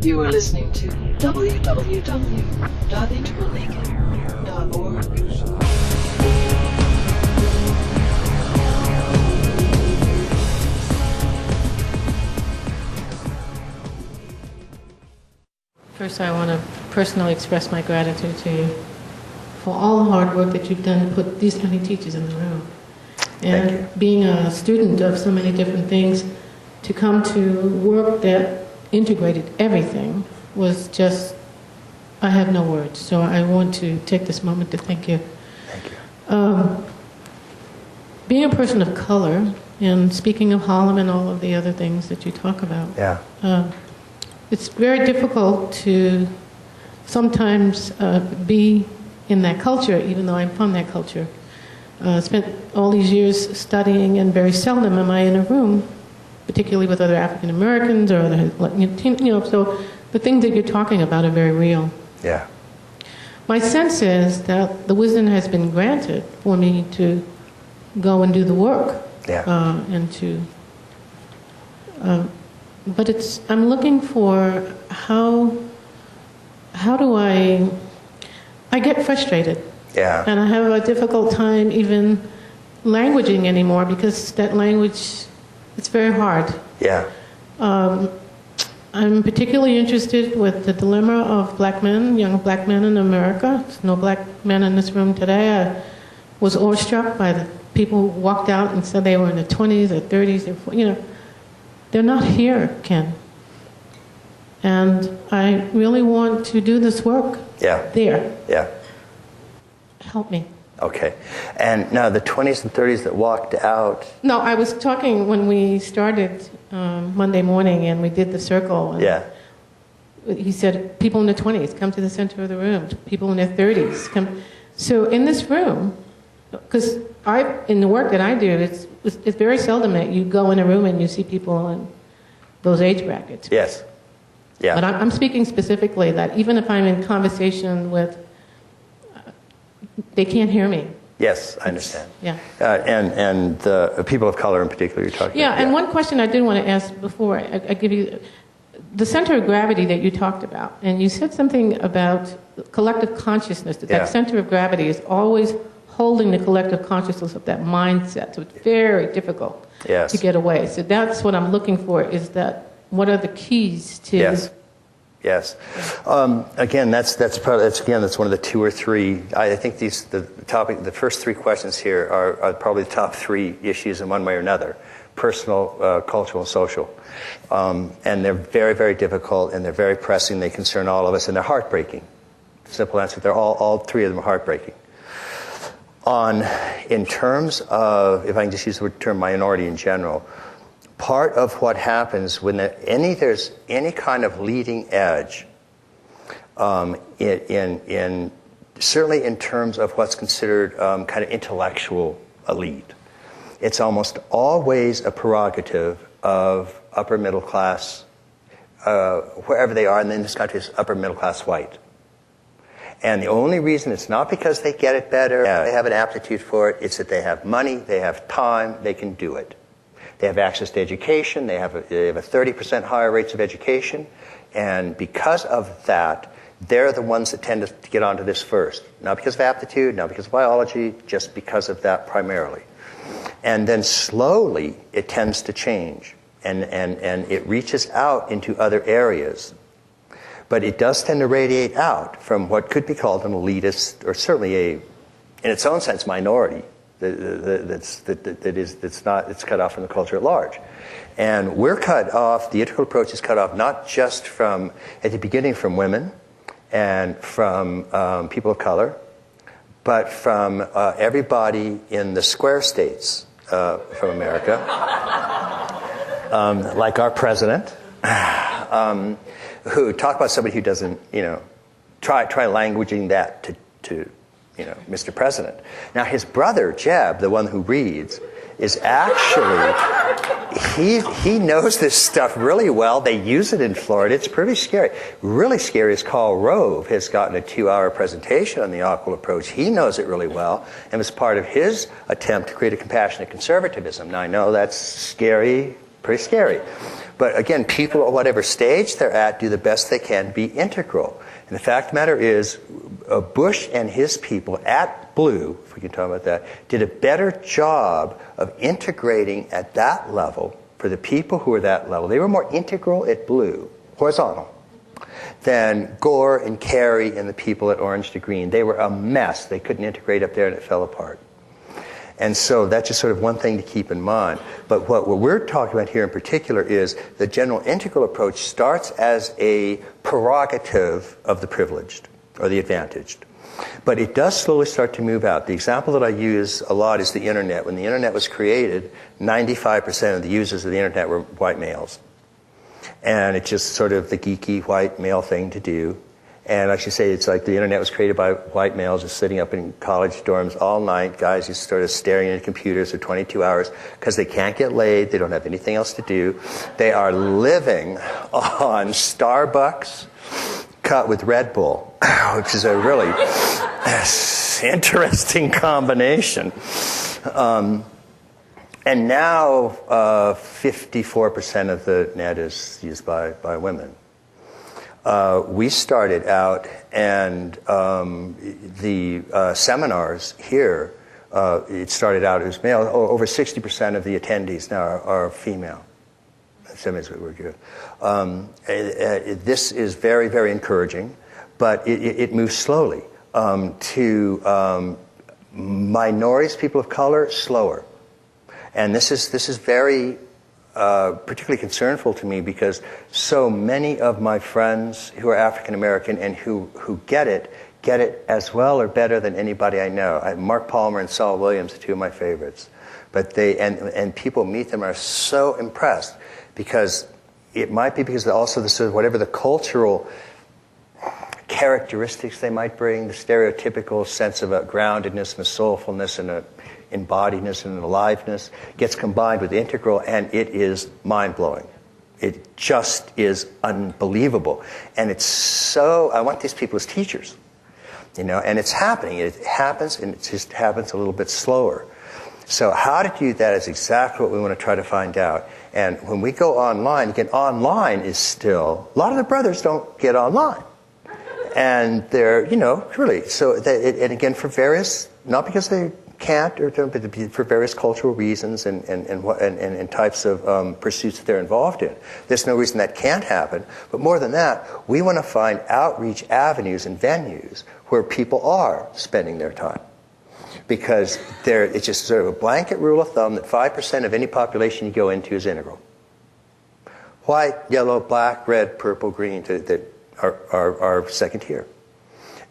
You are listening to www.integralnaked.org. First, I want to personally express my gratitude to you for all the hard work that you've done to put these many teachers in the room. And being a student of so many different things, to come to work that integrated everything was just, I have no words. So I want to take this moment to thank you. Thank you. Being a person of color, and speaking of Harlem and all of the other things that you talk about, it's very difficult to sometimes be in that culture, even though I'm from that culture. Spent all these years studying, and very seldom am I in a room, particularly with other African Americans or other, so the things that you're talking about are very real. Yeah. My sense is that the wisdom has been granted for me to go and do the work. Yeah. But I'm looking for how do I get frustrated. Yeah. And I have a difficult time even languaging anymore, because that language, it's very hard. Yeah. I'm particularly interested with the dilemma of black men, young black men in America. There's no black men in this room today. I was awestruck by the people who walked out and said they were in their 20s or 30s. They're not here, Ken. And I really want to do this work there. Yeah. Help me. Okay. And now the 20s and 30s that walked out... No, I was talking when we started Monday morning and we did the circle. And he said, people in their 20s, come to the center of the room. People in their 30s, come. So in this room, because in the work that I do, it's very seldom that you go in a room and you see people in those age brackets. Yes. Yeah. But I'm speaking specifically that even if I'm in conversation with, they can't hear me. Yes, I understand. Yeah. And the people of color in particular you're talking about. And one question I did want to ask before I give you the center of gravity that you talked about, and you said something about collective consciousness, that center of gravity is always holding the collective consciousness of that mindset. So it's very difficult to get away. So that's what I'm looking for, is that what are the keys to... Yes. Again, that's one of the two or three. I think the first three questions here are probably the top three issues in one way or another: personal, cultural, and social. And they're very, very difficult, and they're very pressing. They concern all of us, and they're heartbreaking. Simple answer: they're all three of them are heartbreaking. In terms of, if I can just use the term minority in general. Part of what happens when there's any kind of leading edge, certainly in terms of what's considered kind of intellectual elite, it's almost always a prerogative of upper middle class, wherever they are, and in this country it's upper middle class white. And the only reason, it's not because they get it better, they have an aptitude for it, it's that they have money, they have time, they can do it. They have access to education. They have a 30% higher rates of education. And because of that, they're the ones that tend to get onto this first. Not because of aptitude, not because of biology, just because of that primarily. And then slowly, it tends to change. And it reaches out into other areas. But it does tend to radiate out from what could be called an elitist, or certainly in its own sense, minority. It's cut off from the culture at large. And we're cut off, the integral approach is cut off not just from, at the beginning, from women and from people of color, but from everybody in the square states from America, like our president, who talk about somebody who doesn't, try languaging that to Mr. President. Now, his brother, Jeb, the one who reads, is actually, he knows this stuff really well. They use it in Florida. It's pretty scary. Really scary is Karl Rove has gotten a 2-hour presentation on the Aquil approach. He knows it really well, and was part of his attempt to create a compassionate conservatism. Now, I know that's scary pretty scary. But again, people at whatever stage they're at do the best they can to be integral. And the fact of the matter is, Bush and his people at Blue, if we can talk about that, did a better job of integrating at that level for the people who were that level. They were more integral at Blue, horizontal, than Gore and Kerry and the people at Orange to Green. They were a mess. They couldn't integrate up there and it fell apart. And so that's just sort of one thing to keep in mind. But what we're talking about here in particular is the general integral approach starts as a prerogative of the privileged or the advantaged. But it does slowly start to move out. The example that I use a lot is the internet. When the internet was created, 95% of the users of the internet were white males. And it's just sort of the geeky white male thing to do. And I should say it's like the internet was created by white males just sitting up in college dorms all night. Guys just sort of staring at computers for 22 hours because they can't get laid. They don't have anything else to do. They are living on Starbucks cut with Red Bull, which is a really interesting combination. And now 54% of the net is used by women. We started out, and the seminars here, it started out as male. Over 60% of the attendees now are female. Seminars we were good. This is very, very encouraging, but it moves slowly. To minorities, people of color, slower. And this is very particularly concernful to me because so many of my friends who are African American and who get it as well or better than anybody I know. Mark Palmer and Saul Williams are two of my favorites. But and people meet them are so impressed because it might be because also the sort of whatever the cultural characteristics they might bring, the stereotypical sense of a groundedness and a soulfulness and a embodiedness and aliveness gets combined with integral, and it is mind-blowing. It just is unbelievable. And it's so, I want these people as teachers, and it's happening. It happens, and it just happens a little bit slower. So how to do that is exactly what we want to try to find out. And when we go online, again, online is still, a lot of the brothers don't get online. And they're, really, so, and again, for various, not because they can't, or but for various cultural reasons and types of pursuits that they're involved in. There's no reason that can't happen. But more than that, we want to find outreach avenues and venues where people are spending their time. Because it's just sort of a blanket rule of thumb that 5% of any population you go into is integral. White, yellow, black, red, purple, green, that are second tier.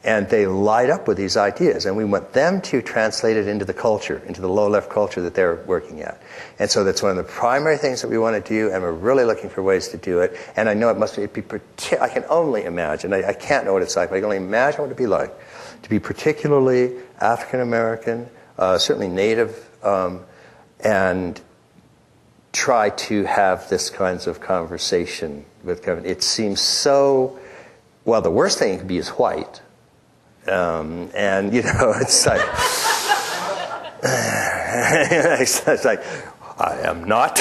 And they light up with these ideas, and we want them to translate it into the culture, into the low-left culture that they're working at. And so that's one of the primary things that we want to do, and we're really looking for ways to do it. And I know it must be, I can only imagine, I can't know what it's like, but I can only imagine what it would be like to be particularly African-American, certainly Native, and try to have this kinds of conversation with government. It seems so, well, the worst thing it could be is white. And it's like it's like I am not.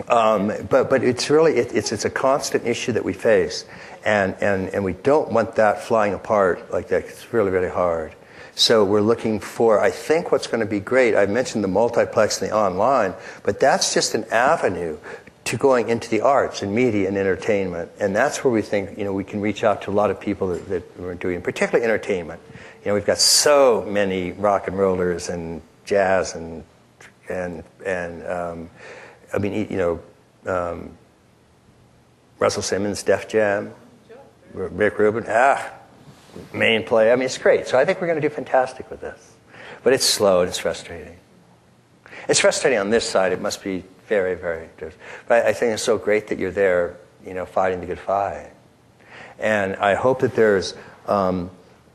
But it's really it's a constant issue that we face, and we don't want that flying apart like that. It's really, really hard. So we're looking for, I think what's going to be great, I mentioned the multiplex and the online, but that's just an avenue to going into the arts and media and entertainment. And that's where we think, we can reach out to a lot of people that we're doing, particularly entertainment. We've got so many rock and rollers and jazz and Russell Simmons, Def Jam, Rick Rubin, main play. It's great. So I think we're going to do fantastic with this. But it's slow and it's frustrating. It's frustrating on this side. It must be very, very good. But I think it's so great that you're there, fighting the good fight. And I hope that there's a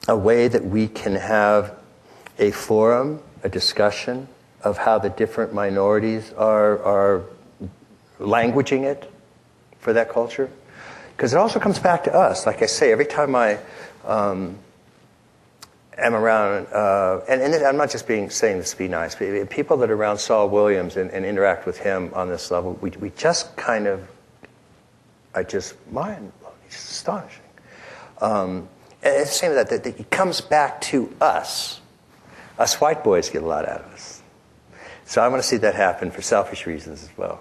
way that we can have a forum, a discussion of how the different minorities are languaging it for that culture. Because it also comes back to us. Like I say, every time am around, and I'm not just saying this to be nice, but people that are around Saul Williams and interact with him on this level, we just kind of, mind-blowing. It's astonishing. And it's the same with that it comes back to us. Us white boys get a lot out of us. So I want to see that happen for selfish reasons as well.